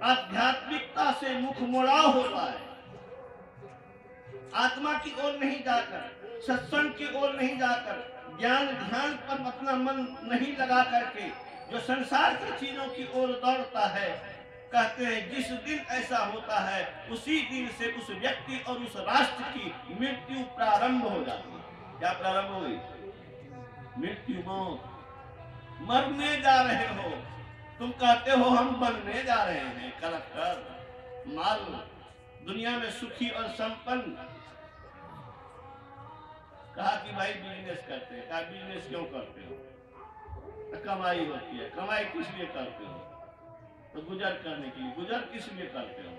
आध्यात्मिकता से मुख मोड़ाव होता है, आत्मा की ओर नहीं जाकर, सत्संग की ओर नहीं जाकर, ज्ञान ध्यान पर अपना मन नहीं लगा करके जो संसार की चीजों की ओर दौड़ता है, कहते हैं जिस दिन ऐसा होता है उसी दिन से उस व्यक्ति और उस राष्ट्र की मृत्यु प्रारंभ हो जाती है। क्या प्रारंभ हो गई? मृत्यु, मौत। मरने जा रहे हो, तुम कहते हो हम बनने जा रहे हैं कलेक्टर, मालूम दुनिया में सुखी और संपन्न। कहा कि भाई बिजनेस करते हैं। कहा बिजनेस क्यों करते हो? तो कमाई होती है। कमाई किस लिए करते हो? तो गुजर करने के लिए। गुजर किस लिए करते हो?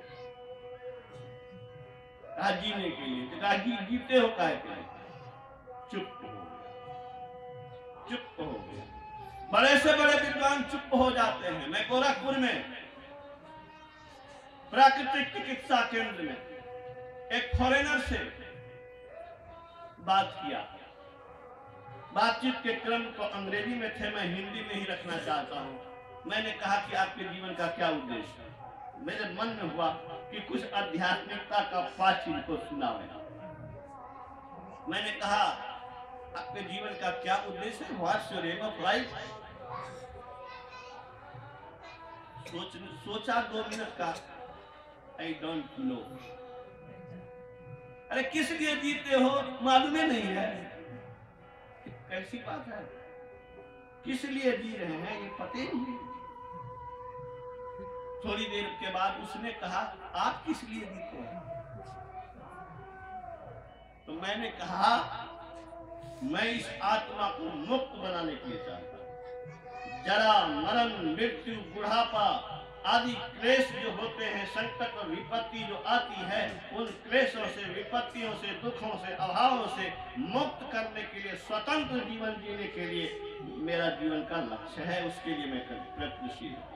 कहा जीने के लिए। तो कहा जीते हो काहे के लिए? चुप हो गया, चुप हो गया। बड़े से बड़े विद्वान चुप हो जाते हैं। मैं गोरखपुर में प्राकृतिक चिकित्सा केंद्र में एक फॉरेनर से बात किया। बातचीत के क्रम तो अंग्रेजी में थे, मैं हिंदी में ही रखना चाहता हूं। मैंने कहा कि आपके जीवन का क्या उद्देश्य है? मेरे मन में हुआ कि कुछ आध्यात्मिकता का पाठ इनको सुनावे। मैंने कहा आपके जीवन का क्या उद्देश्य है? What's your aim of life? सोचा 2 मिनट का, आई डोंट नो। अरे किस लिए जीते हो मालूम ही नहीं है। कैसी बात है? किस लिए जी रहे हैं ये पता ही नहीं। थोड़ी देर के बाद उसने कहा आप किस लिए जीते हैं? तो मैंने कहा मैं इस आत्मा को मुक्त बनाने के लिए चाहता हूं। जरा मरण मृत्यु बुढ़ापा आदि क्लेश जो होते हैं, संकट और विपत्ति जो आती है, उन क्लेशों से, विपत्तियों से, दुखों से, अभावों से मुक्त करने के लिए, स्वतंत्र जीवन जीने के लिए मेरा जीवन का लक्ष्य है। उसके लिए मैं प्रयत्नशील हूं।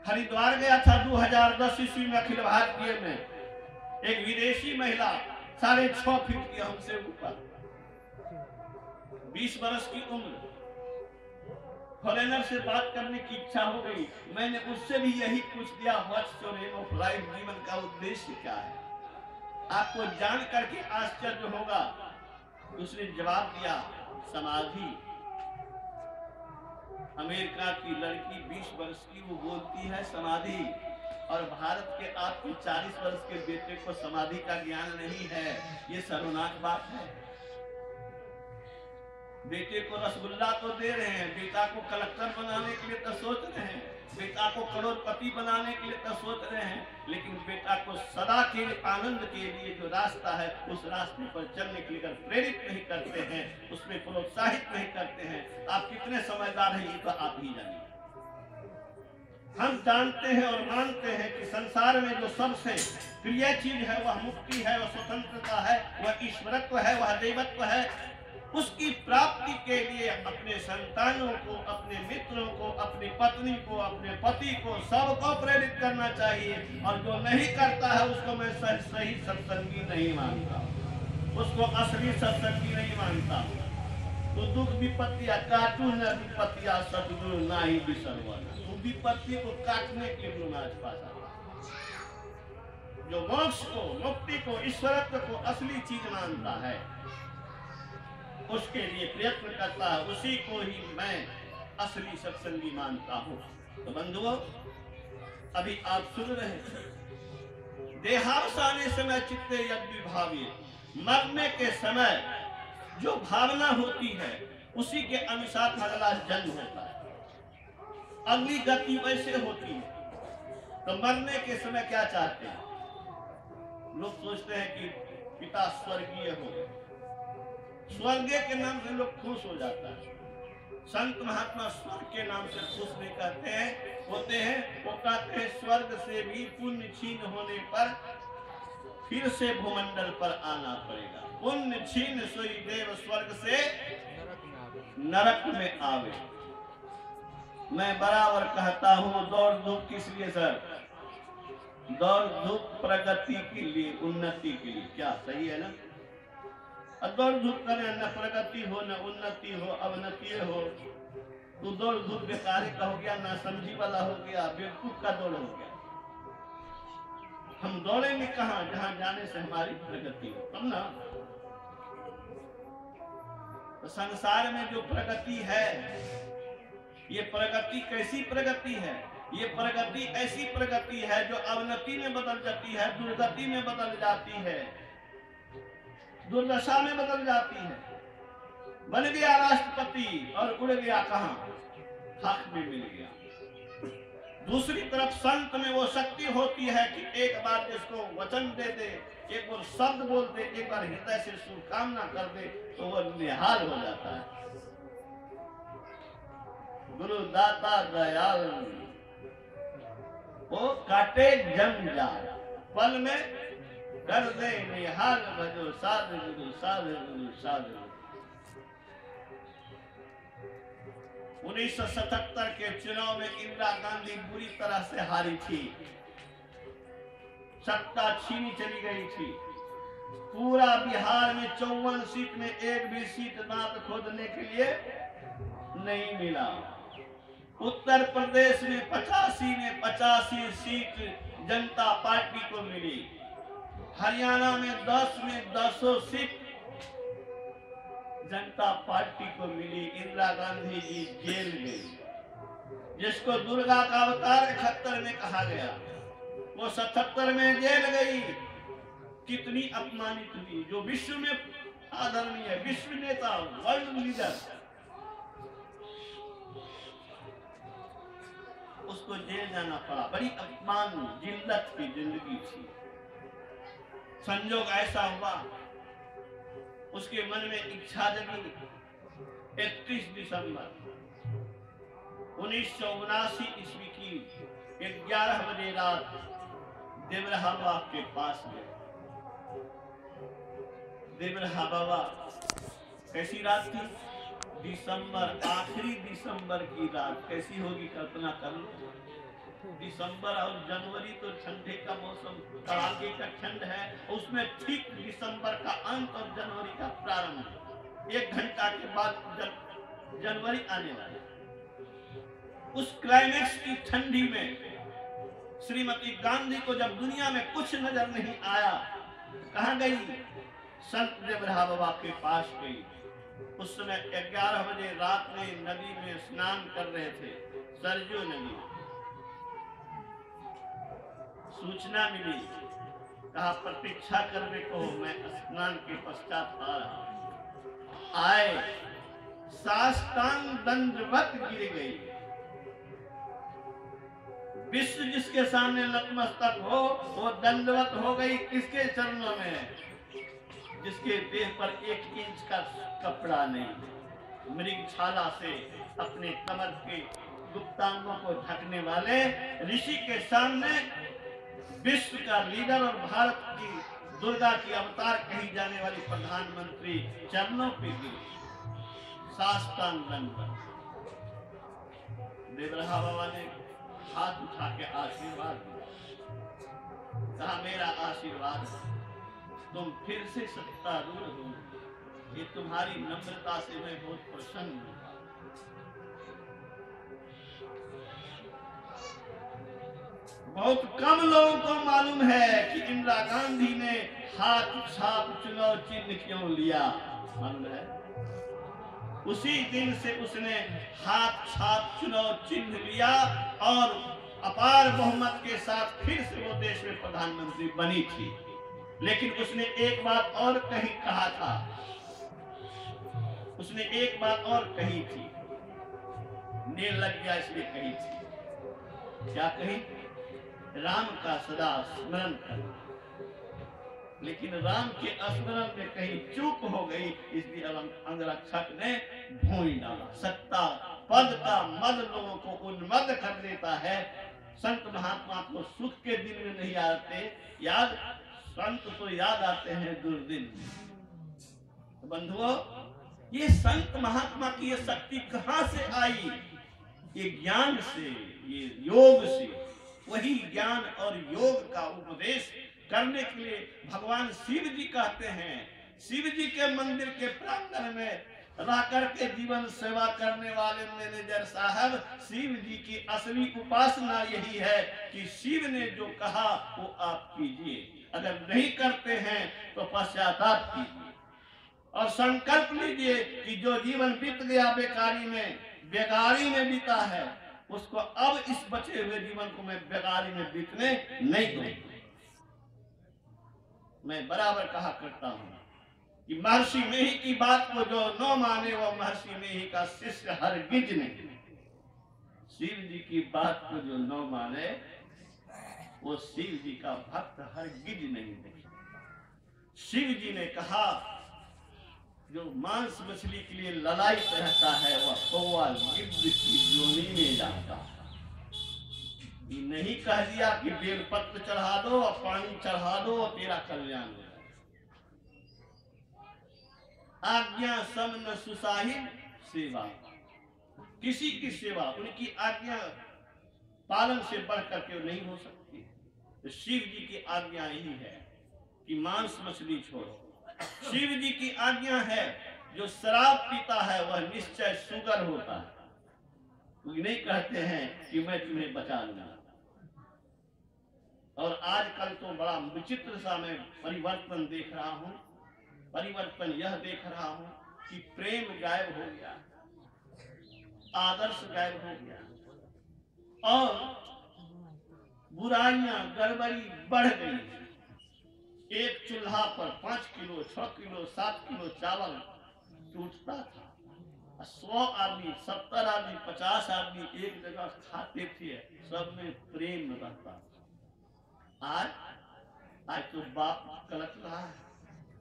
हरिद्वार गया था 2010 ईस्वी में। अखिल भारतीय में एक विदेशी महिला 6.5 फीट की हमसे ऊपर, 20 वर्ष की उम्र, फॉरेनर से बात करने की इच्छा हो गई। मैंने उससे भी यही पूछ दिया what's your aim of life? जीवन का उद्देश्य क्या है? आपको जान करके आश्चर्य होगा, उसने जवाब दिया समाधि। अमेरिका की लड़की 20 वर्ष की, वो बोलती है समाधि, और भारत के आपके 40 वर्ष के बेटे को समाधि का ज्ञान नहीं है। ये शर्मनाक बात है। बेटे को रसगुल्ला तो दे रहे हैं, बेटा को कलेक्टर बनाने के लिए तो सोच रहे हैं, बेटा को करोड़पति बनाने के लिए तो सोच रहे हैं, लेकिन बेटा को सदा के आनंद के लिए जो रास्ता है उस रास्ते पर चलने के लिए अगर प्रेरित नहीं करते हैं, उसमें प्रोत्साहित नहीं करते हैं, आप कितने समझदार हैं ये तो आप ही जानिए। हम जानते हैं और मानते हैं कि संसार में जो सबसे प्रिय चीज है वह मुक्ति है, वह स्वतंत्रता है, वह ईश्वरत्व है, वह दैवत्व है। उसकी प्राप्ति के लिए अपने संतानों को, अपने मित्रों को, अपनी पत्नी को, अपने पति को, सबको प्रेरित करना चाहिए। और जो नहीं करता है उसको मैं सही सत्संगी नहीं मानता, उसको असली सत्संगी नहीं मानता। तो दुख विपत्तियां काटू न विपत्तियां सतगुरु ना ही बिसरवाना। तो विपत्ति को काटने के लिए गुरु महाराज पास जो मोक्ष को, मुक्ति को, ईश्वरत्व को असली चीज मानता है, उसके लिए प्रयत्न करता है, उसी को ही मैं असली सत्संगी मानता हूँ। तो बंधुओं, अभी आप सुन रहे हैं, देहावसाने समय चित्ते यद्य भावी, मरने के समय जो भावना होती है उसी के अनुसार अगला जन्म होता है, अगली गति वैसे होती है। तो मरने के समय क्या चाहते हैं लोग? सोचते हैं कि पिता स्वर्गीय हो, स्वर्ग के नाम से लोग खुश हो जाता है। संत महात्मा स्वर्ग के नाम से खुश नहीं कहते हैं, होते हैं, वो कहते हैं स्वर्ग से भी पुण्य छीन होने पर फिर से भूमंडल पर आना पड़ेगा। पुण्य छीन सोई देव स्वर्ग से नरक में आवे। मैं बराबर कहता हूँ, दौड़ धूप किस लिए सर? दौड़ धूप प्रगति के लिए, उन्नति के लिए। क्या सही है ना? दौड़ धूप करें, न प्रगति हो न उन्नति हो, अवनति हो, तो दौड़ धूप बेकार का हो गया, ना समझी वाला हो गया, बेवकूफ का दौड़ हो गया। हम दौड़ेंगे कहाँ? जहाँ जाने से हमारी प्रगति हो, तब ना। तो संसार में जो प्रगति है, ये प्रगति कैसी प्रगति है? ये प्रगति ऐसी प्रगति है जो अवनति में बदल जाती है, दुर्गति में बदल जाती है, दुर्दशा में बदल जाती है। बन गया राष्ट्रपति और उड़ गया कहां? खाक में मिल गया। दूसरी तरफ संत में वो शक्ति होती है कि एक बार जिसको वचन दे दे, एक बार शब्द बोल दे, एक बार हृदय से शुभकामना कर दे, तो वो निहाल हो जाता है। गुरु दाता दयाल, वो काटे जम जाल, पल में कर दे निहाल, भजो साध गुरु, साध गुरु, साध गुरु। 1977 के चुनाव में इंदिरा गांधी बुरी तरह से हारी थी, सत्ता छीनी चली गई थी। पूरा बिहार में 54 सीट में एक भी सीट दांत खोदने के लिए नहीं मिला। उत्तर प्रदेश में 85 में 85 सीट जनता पार्टी को मिली। हरियाणा में 10 में 10 सीट जनता पार्टी को मिली। इंदिरा गांधी जी जेल गई, जिसको दुर्गा का अवतार 71 में कहा गया, वो 77 में जेल गई। कितनी अपमानित हुई। जो विश्व में आदरणीय विश्व नेता, वर्ल्ड लीडर, उसको जेल जाना पड़ा। बड़ी अपमान जिल्लत की जिंदगी थी। संजोग ऐसा हुआ, उसके मन में इच्छा जगी। 31 दिसंबर 1979 ईस्वी की 11 बजे रात देवरहा बाबा के पास गए। देवरहा बाबा कैसी रात थी? दिसंबर, आखिरी दिसंबर की रात। कैसी होगी कल्पना कर लो। दिसंबर और जनवरी तो ठंडे का मौसम, कड़ाके का ठंड है, उसमें ठीक दिसंबर का अंत और जनवरी का प्रारंभ, 1 घंटा के बाद जनवरी आने वाला। उस क्लाइमेक्स की ठंडी में श्रीमती गांधी को जब दुनिया में कुछ नजर नहीं आया, कहां गई? संत देवरहा बाबा के पास गई। उस समय 11 बजे रात में नदी में स्नान कर रहे थे, सरजू नदी। सूचना मिली, कहा प्रतीक्षा करने को, मैं स्नान के पश्चात आ रहा हूं। आए, साष्टांग दंडवत गिर गई। विश्व जिसके सामने नतमस्तक हो वो दंडवत हो गई। किसके चरणों में? जिसके देह पर 1 इंच का कपड़ा नहीं, मृगछाला से अपने कमर के गुप्तांगों को ढकने वाले ऋषि के सामने विश्व का लीडर और भारत की दुर्गा की अवतार कही जाने वाली प्रधानमंत्री चरणों पे गिरी, साष्टांग दंडवत। देवरहा बाबा ने हाथ उठा के आशीर्वाद दिया, कहा मेरा आशीर्वाद तुम फिर से सत्तारूढ़ हो, ये तुम्हारी नम्रता से मैं बहुत प्रसन्न हूं। बहुत कम लोगों को मालूम है कि इंदिरा गांधी ने हाथ छाप चुनाव चिन्ह क्यों लिया। मालूम है? उसी दिन से उसने हाथ छाप चुनाव चिन्ह लिया और अपार बहुमत के साथ फिर से वो देश में प्रधानमंत्री बनी थी। लेकिन उसने एक बात और कही कहा था, उसने एक बात और कही थी, नेल लग गया इसलिए कही थी। क्या कही? राम का सदा स्मरण करना। लेकिन राम के स्मरण में कहीं चूक हो गई, इसलिए अंगरक्षक ने भूल डाला। सत्ता पद का मद लोगों को उन्मत्त कर देता है। संत महात्मा को सुख के दिन में नहीं आते याद, संत तो याद आते हैं दुर्दिन। तो बंधुओं, ये संत महात्मा की ये शक्ति कहां से आई? ये ज्ञान से, ये योग से। वही ज्ञान और योग का उपदेश करने के लिए भगवान शिव जी कहते हैं, शिव जी के मंदिर के प्रांगण में रह करके जीवन सेवा करने वाले मैनेजर साहब, शिव जी की असली उपासना यही है कि शिव ने जो कहा वो आप कीजिए। अगर नहीं करते हैं तो पश्चाताप कीजिए और संकल्प लीजिए कि जो जीवन बीत गया बेकारी में, बेगारी में बीता है, उसको अब इस बचे हुए जीवन को मैं बेगारी में बीतने नहीं दूंगा। मैं बराबर कहा करता हूं कि महर्षि मेही की बात को जो न माने वो महर्षि मेही का शिष्य हरगिज नहीं। शिव जी की बात को जो न माने वो शिव जी का भक्त हरगिज नहीं। शिव जी ने कहा जो मांस मछली के लिए ललायित रहता है वह कौवा गिद्ध की जोनी में जाता है। नहीं कह दिया कि बेलपत्र चढ़ा दो और पानी चढ़ा दो और तेरा कल्याण हो जाए। आज्ञा सम न सुसाहिब सेवा, किसी की सेवा उनकी आज्ञा पालन से बढ़ करके नहीं हो सकती। तो शिव जी की आज्ञा यही है कि मांस मछली छोड़ो। शिव जी की आज्ञा है जो शराब पीता है वह निश्चय सुगर होता है। वो नहीं कहते हैं कि मैं तुम्हें बचा लूंगा। और आजकल तो बड़ा विचित्र सा मैं परिवर्तन देख रहा हूं। परिवर्तन यह देख रहा हूं कि प्रेम गायब हो गया, आदर्श गायब हो गया और बुराइयां गड़बड़ी बढ़ गई। एक चूल्हा पर 5 किलो 6 किलो 7 किलो चावल टूटता था। 100 आदमी 70 आदमी 50 आदमी एक जगह खाते थे, सब में प्रेम रहता था। आज तो बाप कलट रहा है,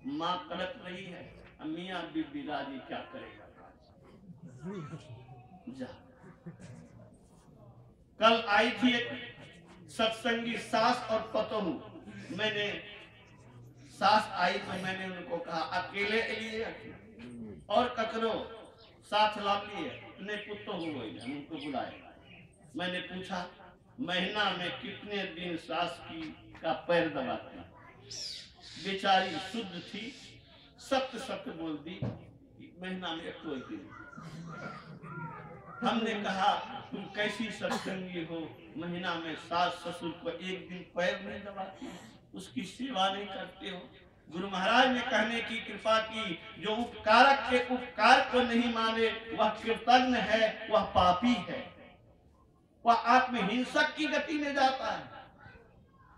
माँ कलट रही है, मियाँ बीबी राजी क्या करेगा। जा कल आई थी एक सत्संगी सास और पतोहू। मैंने सास आई तो मैंने उनको कहा अकेले लिए और ककरो साथ ला लिए नहीं पुतो हुए। उनको बुलाया, मैंने पूछा महीना में कितने दिन सास की का पैर दबाती। बेचारी शुद्ध थी, सत्य सत्य बोल दी महीना में 1 दिन। हमने कहा तुम कैसी सत्संगी हो, महीना में सास ससुर को 1 दिन पैर नहीं दबाती, उसकी सेवा नहीं करते हो। गुरु महाराज ने कहने की कृपा की जो उपकारक के उपकार को नहीं माने वह कृतज्ञ है, वह पापी है, वह आत्महिंसक की गति में जाता है।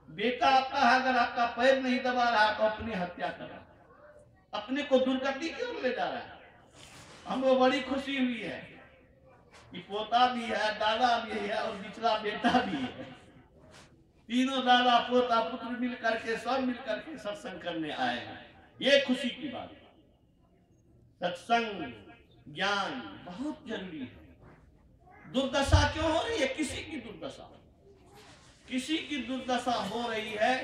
बेटा आपका है, अगर आपका पैर नहीं दबा रहा तो अपनी हत्या कर रहा, अपने को दुर्गति की ओर ले जा रहा है। हमको बड़ी खुशी हुई है कि पोता भी है, दादा भी है और निचला बेटा भी है। तीनों दादा पोता पुत्र मिल करके सब मिल करके सत्संग करने आए हैं। ये खुशी की बात है। सत्संग ज्ञान बहुत जरूरी है। दुर्दशा क्यों हो रही है? किसी की दुर्दशा, किसी की दुर्दशा हो रही है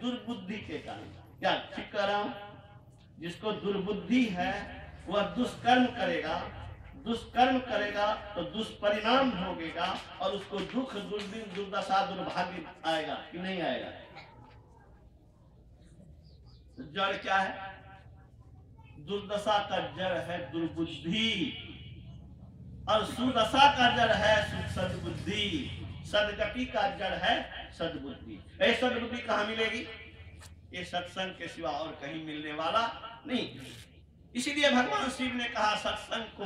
दुर्बुद्धि के कारण। क्या ठीक कह रहा हूं? जिसको दुर्बुद्धि है वह दुष्कर्म करेगा, दुष्कर्म करेगा तो दुष्परिणाम भोगेगा और उसको दुख, दुर्दिन, दुर्दशा, दुर्भाग्य आएगा कि नहीं आएगा? जड़ क्या है? दुर्दशा का जड़ है दुर्बुद्धि और सुदशा का जड़ है सद्बुद्धि। सदगति का जड़ है सद्बुद्धि। ये सद्बुद्धि कहाँ मिलेगी? ये सत्संग के सिवा और कहीं मिलने वाला नहीं। इसीलिए भगवान शिव ने कहा सत्संग को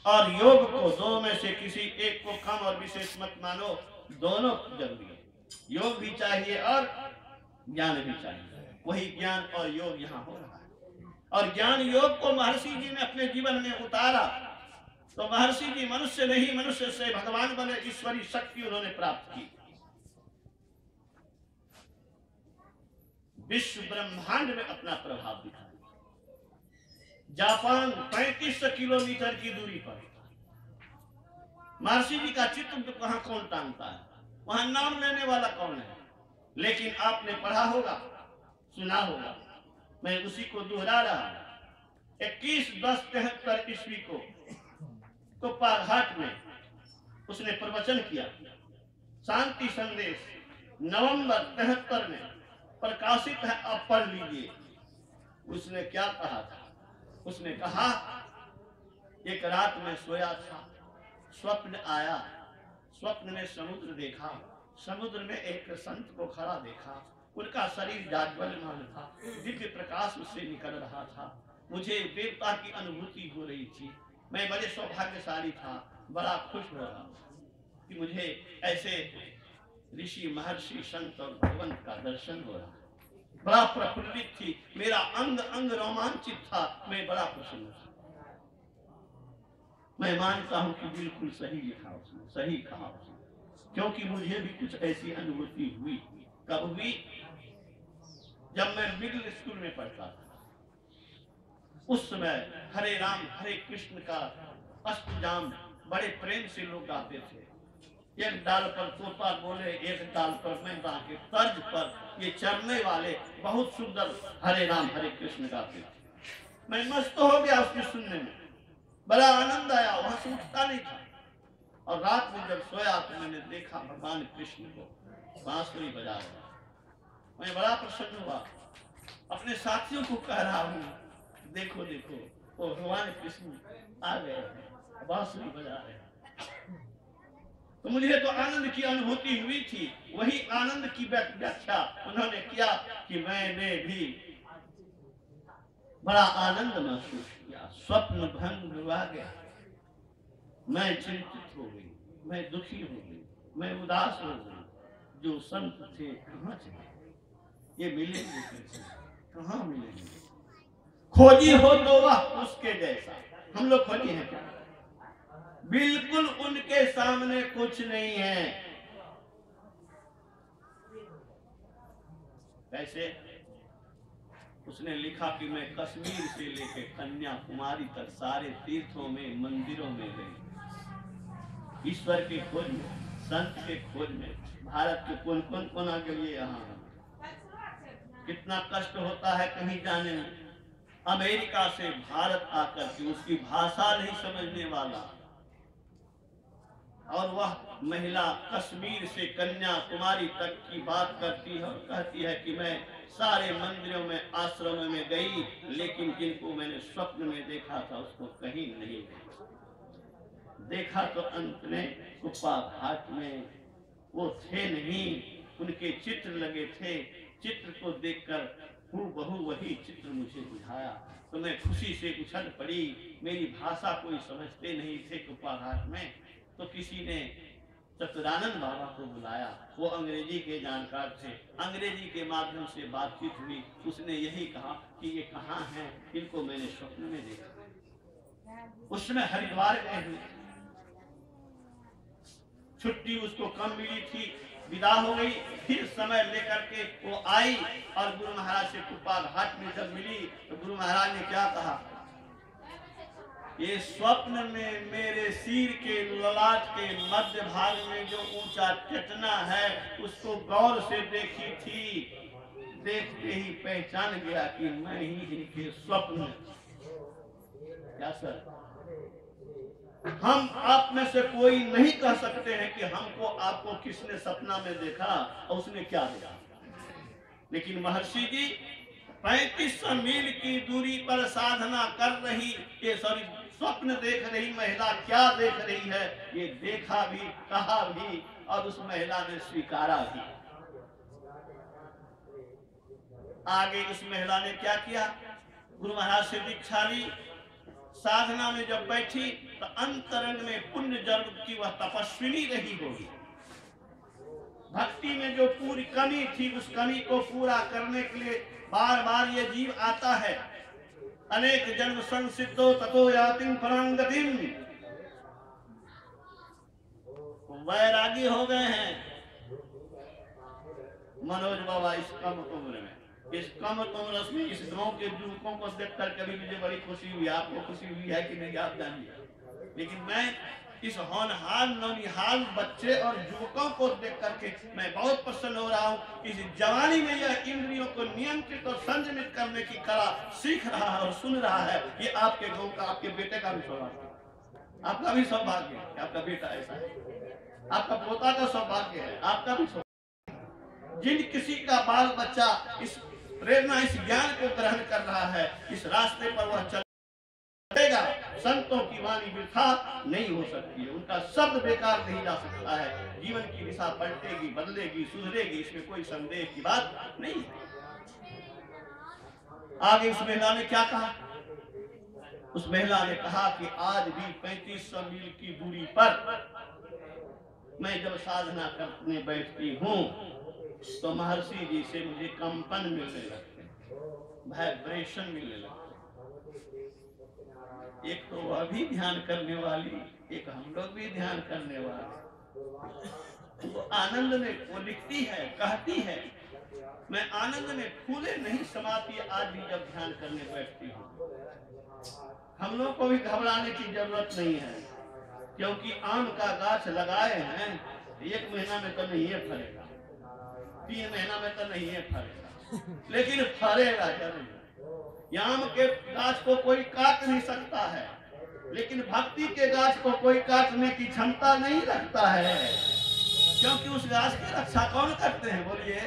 और योग को, दोनों में से किसी एक को कम और विशेष मत मानो, दोनों जरूरी है। योग भी चाहिए और ज्ञान भी चाहिए। वही ज्ञान और योग यहाँ हो रहा है। और ज्ञान योग को महर्षि जी ने अपने जीवन में उतारा तो महर्षि जी मनुष्य नहीं, मनुष्य से भगवान बने, ईश्वरी शक्ति उन्होंने प्राप्त की। विश्व ब्रह्मांड में अपना प्रभाव दिखाया। जापान 3500 किलोमीटर की दूरी पर महर्षि जी का चित्र कहां कौन टांगता है? वहां नाम लेने वाला कौन है? लेकिन आपने पढ़ा होगा, सुना होगा, मैं उसी को दोहरा रहा हूं। 21/10/73 ईस्वी को कोप्पाघाट में उसने प्रवचन किया। शांति संदेश नवंबर 73 में प्रकाशित है, आप पढ़ लीजिए। उसने क्या कहा था? उसने कहा एक रात में सोया था, स्वप्न आया, स्वप्न में समुद्र देखा, समुद्र में एक संत को खड़ा देखा, उनका शरीर जाज्वल्यमान था, दिव्य प्रकाश उससे निकल रहा था। मुझे देवता की अनुभूति हो रही थी। मैं बड़े सौभाग्यशाली था, बड़ा खुश हो रहा कि मुझे ऐसे ऋषि, महर्षि, संत और भगवंत का दर्शन हो रहा। बड़ा प्रफुल्लित थी, मेरा अंग अंग रोमांचित था, मैं बड़ा प्रसन्न था। मैं मानता हूं कि बिल्कुल सही लिखा उसने, सही कहा उसने, क्योंकि मुझे भी कुछ ऐसी अनुभूति हुई। कब हुई? जब मैं मिडिल स्कूल में पढ़ता था। उस समय हरे राम हरे कृष्ण का अष्टजाम बड़े प्रेम से लोग गाते थे। एक डाल पर तोता बोले, एक डाल पर मैना के तर्ज पर ये चरने वाले बहुत सुंदर हरे राम हरे कृष्ण गाते थे। मैं मस्त हो गया उसके सुनने में, बड़ा आनंद आया, वहां से उठता नहीं था। और रात में जब सोया तो मैंने देखा भगवान कृष्ण को बांसुरी बजा रहा। मैं बड़ा प्रसन्न हुआ, अपने साथियों को कह रहा हूँ, देखो देखो वो भगवान कृष्ण आ गए हैं, बांसुरी बजा रहे हैं। तो मुझे तो आनंद की अनुभूति हुई थी। वही आनंद की व्याख्या उन्होंने किया कि मैंने भी बड़ा आनंद महसूस किया। स्वप्न भंग हुआ गया, मैं चिंतित हो गई, मैं दुखी हो गई, मैं उदास हो गई। जो संत थे कहाँ चले? ये मिलेंगे कैसे? कहाँ मिलेंगे? खोजी हो तो वह उसके जैसा। हम लोग खोजी हैं क्या? बिल्कुल उनके सामने कुछ नहीं है। कैसे? उसने लिखा कि मैं कश्मीर से लेकर कन्याकुमारी तक सारे तीर्थों में, मंदिरों में गई, ईश्वर के खोज में, संत के खोज में। भारत के कौन कौन कोना के लिए यहाँ कितना कष्ट होता है कहीं जाने में। अमेरिका से भारत आकर के उसकी भाषा नहीं समझने वाला, और वह महिला कश्मीर से कन्याकुमारी तक की बात करती है और कहती है कि मैं सारे मंदिरों में, आश्रमों में गई, लेकिन जिनको मैंने स्वप्न में देखा था उसको कहीं नहीं देखा। तो अंत में कोप्पाघाट में वो थे नहीं, उनके चित्र लगे थे। चित्र को देखकर हूबहू वही चित्र मुझे बुझाया तो मैं खुशी से उछल पड़ी। मेरी भाषा कोई समझते नहीं थे कोप्पाघाट में, तो किसी ने चतुरानंद बाबा को बुलाया। वो अंग्रेजी के जानकार थे, अंग्रेजी के माध्यम से बातचीत हुई। उसने यही कहा कि ये कहाँ हैं, इनको मैंने स्वप्न में देखा। उस समय हरिद्वार गए हुए, छुट्टी उसको कम मिली थी, विदा हो गई। फिर समय लेकर के वो आई और गुरु महाराज से कृपा घाट में जब मिली तो गुरु महाराज ने क्या कहा, ये स्वप्न में मेरे सिर के ललाट के मध्य भाग में जो ऊंचा चटना है उसको गौर से देखी थी, देखते ही पहचान गया कि मैं ही इनके स्वप्न। क्या सर, हम आप में से कोई नहीं कह सकते हैं कि हमको आपको किसने सपना में देखा और उसने क्या देखा, लेकिन महर्षि जी 3500 मील की दूरी पर साधना कर रही, ये सॉरी स्वप्न देख रही महिला क्या देख रही है, ये देखा भी, कहा भी और उस महिला ने स्वीकारा भी। आगे उस महिला ने क्या किया, गुरु महाराज से दीक्षा ली, साधना में जब बैठी तो अंतरंग में पुण्य जन्म की वह तपस्विनी रही होगी। भक्ति में जो पूरी कमी थी उस कमी को पूरा करने के लिए बार बार ये जीव आता है। अनेक जन्म संसिद्धो ततो यातिम फलांगतिम, वैरागी हो गए हैं मनोज बाबा इस कम उम्र में, इस कम उम्र में इस गांव के युवकों को देखकर कभी मुझे बड़ी खुशी हुई। आपको खुशी हुई है कि नहीं आप जानिए, लेकिन मैं इस होनहार नौनिहाल बच्चे और युवकों को देख करके मैं बहुत प्रसन्न हो रहा हूँ। इस जवानी में यह इंद्रियों को नियंत्रित और संयमित करने की कला सीख रहा है और सुन रहा है। ये आपके गाँव का, आपके बेटे का भी सौभाग्य है, आपका भी सौभाग्य है, आपका बेटा ऐसा है, आपका पोता का सौभाग्य है, आपका भी सौभाग्य। जिन किसी का बाल बच्चा इस प्रेरणा, इस ज्ञान को ग्रहण कर रहा है, इस रास्ते पर वह चलेगा, संतों की वाणी वृथा नहीं हो सकती है, उनका शब्द बेकार नहीं जा सकता है। जीवन की दिशा पलटेगी, बदलेगी, सुधरेगी, इसमें कोई संदेह की बात नहीं है। आगे उस महिला ने क्या कहा, उस महिला ने कहा कि आज भी 3500 मील की दूरी पर मैं जब साधना करने बैठती हूँ तो महर्षि जी से मुझे कंपन मिलने लगते हैं, वाइब्रेशन मिलने लगते हैं। एक तो वह भी ध्यान करने वाली, एक हम लोग भी ध्यान करने वाले। वो आनंद में वो लिखती है, कहती है, मैं आनंद में फूले नहीं समाती आज भी जब ध्यान करने बैठती हूँ। हम लोग को भी घबराने की जरूरत नहीं है, क्योंकि आम का गाछ लगाए हैं, 1 महीना में तो नहीं है फलेगा, 3 महीना में तो नहीं है फलेगा, लेकिन फलेगा जरूर। आम के गाछ को कोई काट नहीं सकता है, लेकिन भक्ति के गाछ को कोई काटने की क्षमता नहीं रखता है, क्योंकि उस गाछ की रक्षा कौन करते हैं बोलिए,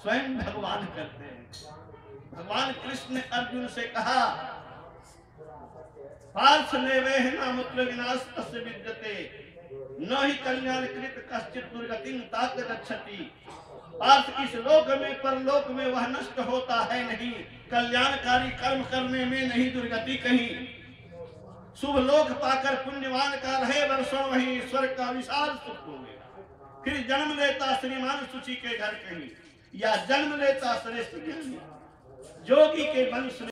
स्वयं भगवान करते हैं। भगवान कृष्ण ने अर्जुन से कहा, पार्थ लेवे न मूत्र विनाश तस्य विद्यते न ही कल्याण कृत कश्चित दुर्गतिं तात गच्छति। पार्थ इस लोक में परलोक में वह नष्ट होता है नहीं, कल्याणकारी कर्म करने में नहीं दुर्गति कहीं। शुभ लोक पाकर पुण्यवान का रहे वर्षों वहीं, स्वर्ग का विशाल सुख हो गया। फिर जन्म लेता श्रीमान सुचि के घर कहीं, या जन्म लेता श्रेष्ठ ज्ञानी जोगी के वंश